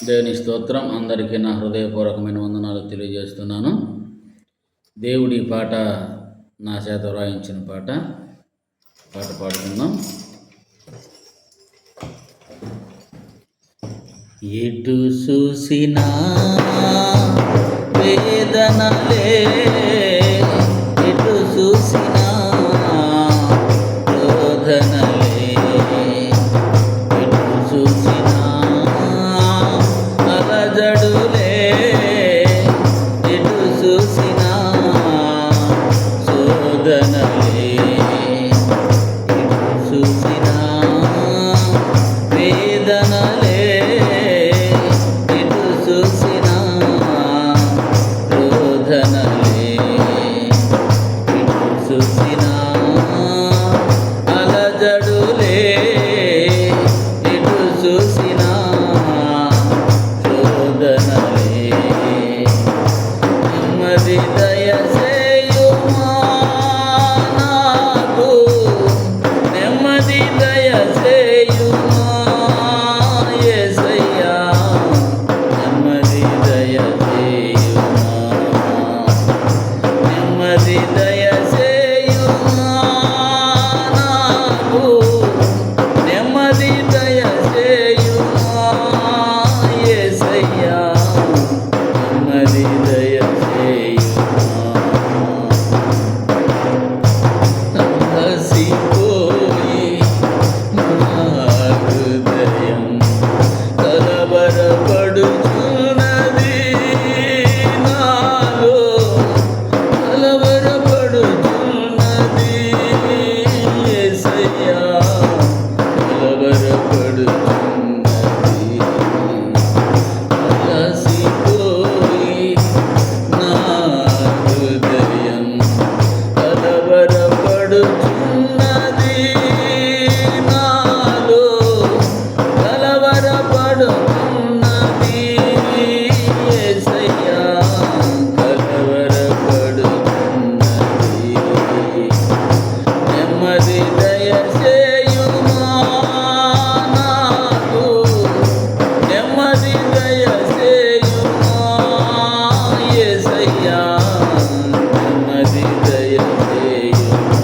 దేవుని స్తోత్రం. అందరికీ నా హృదయపూర్వకమైన వందనాలు తెలియజేస్తున్నాను. దేవుడి పాట నా చేత వ్రాయించిన పాట పాడుకుందాం. ఎటు చూసినా వేదనలే, ఎటు చూసినా రోదనలే, ఎటు చూసినా అలజడులే, ఎటు చూసినా శోధనలే, ఎటు చూసినా వేదనలే, ఎటు చూసినా రోదనలే, ఎటు చూసినా అలజడులే, ఎటు చూసినా శోధనలే. నెమ్మది దయచేయుమా నాకు, నెమ్మది దయచేయుమా యేసయ్యా, నెమ్మది దయచేయుమా, నెమ్మది దయచేయుమా నాకు, నెమ్మది దయచేయుమా యేసయ్యా, నెమ్మది దయచేయుమా. అలసిపోయి నా హృదయం కలవరపడుచున్నది, నాలో కలవరపడుచున్నది యేసయ్యా, కలవరపడుచున్నది. అలసిపోయి నా హృదయం కలవరపడుచున్నది, నాలో కలవరపడుచున్నది యేసయ్యా, కలవరపడుచున్నది. నెమ్మది దయచేయుమా నాకు, నెమ్మది దయచేయుమా యేసయ్యా, నెమ్మది దయచేయుమా,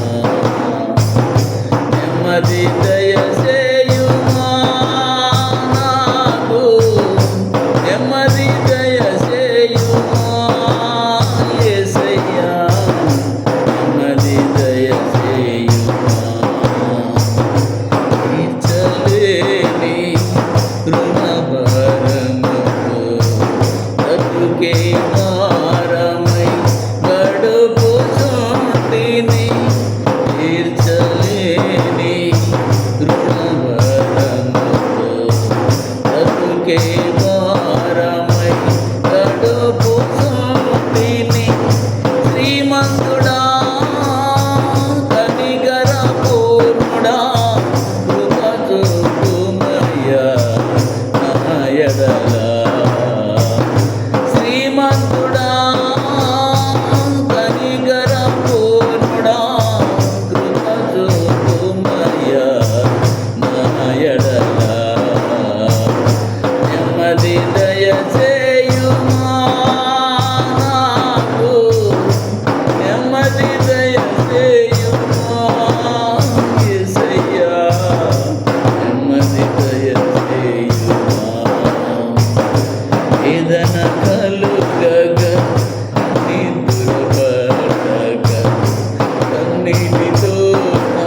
నెమ్మది దయచేయుమా నాకు, నెమ్మది దయచేయుమా యేసయ్యా, నెమ్మది దయచేయుమా. తీర్చలేని రుణభారముతో బ్రతుకే భారమై గడుపుచుంటిని, తీర్చలేని రుణభారముతో బ్రతుకే భారమై గడుపుచుంటిని. శ్రీమంతుడా, కనికర పూర్ణుడా, కృప చూపుమయ్యా నా ఎడల. శ్రీమంతుడా, కనికర పూర్ణుడా, కృప చూపుమయ్యా నా ఎడల. నెమ్మది దయచేయుమా నాకు, నెమ్మది దయచేయుమా యేసయ్యా, నెమ్మది దయచేయుమా. వేదన కలుగగ నిద్రపడక కన్నీటితో నా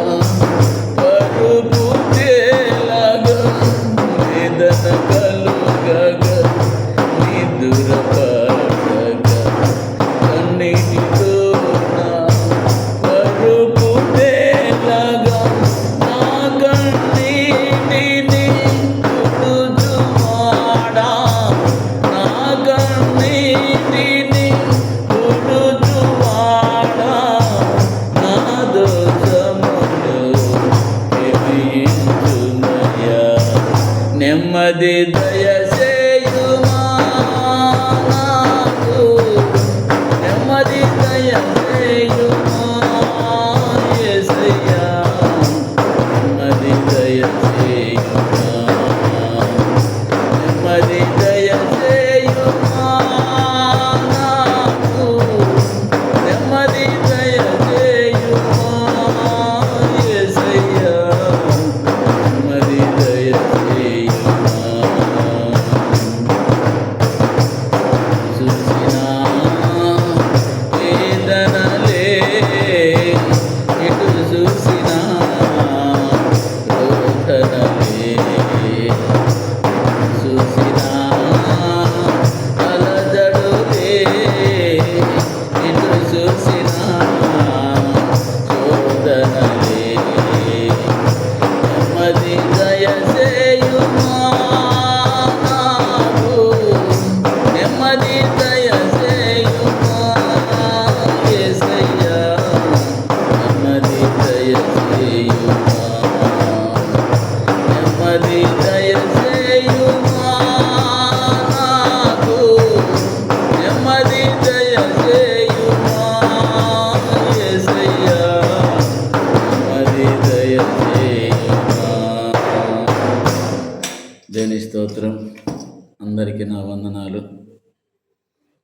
పరుపు తేలగా, వేదన కలుగగ నిద్రపడక కన్నీటితో నా పరుపు తేలగా, నా కన్నీటిని తుడుచువాడా, నా కన్నీటిని తుడుచువాడా, నా దోషములు క్షమించుమయ్యా, నెమ్మది దయచేయుమా నాకు, నెమ్మది దయచేయుమా యేసయ్యా, నెమ్మది దయచేయుమా, నెమ్మది దయ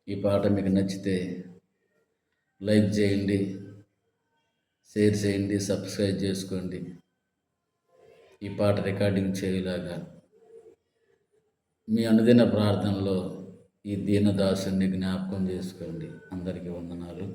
ఈ పాట మీకు నచ్చితే లైక్ చేయండి, షేర్ చేయండి, సబ్స్క్రైబ్ చేసుకోండి. ఈ పాట రికార్డింగ్ చేయలాగా మీ అనుదిన ప్రార్థనలో ఈ దీనదాసుని జ్ఞాపకం చేసుకోండి. అందరికీ వందనాలు.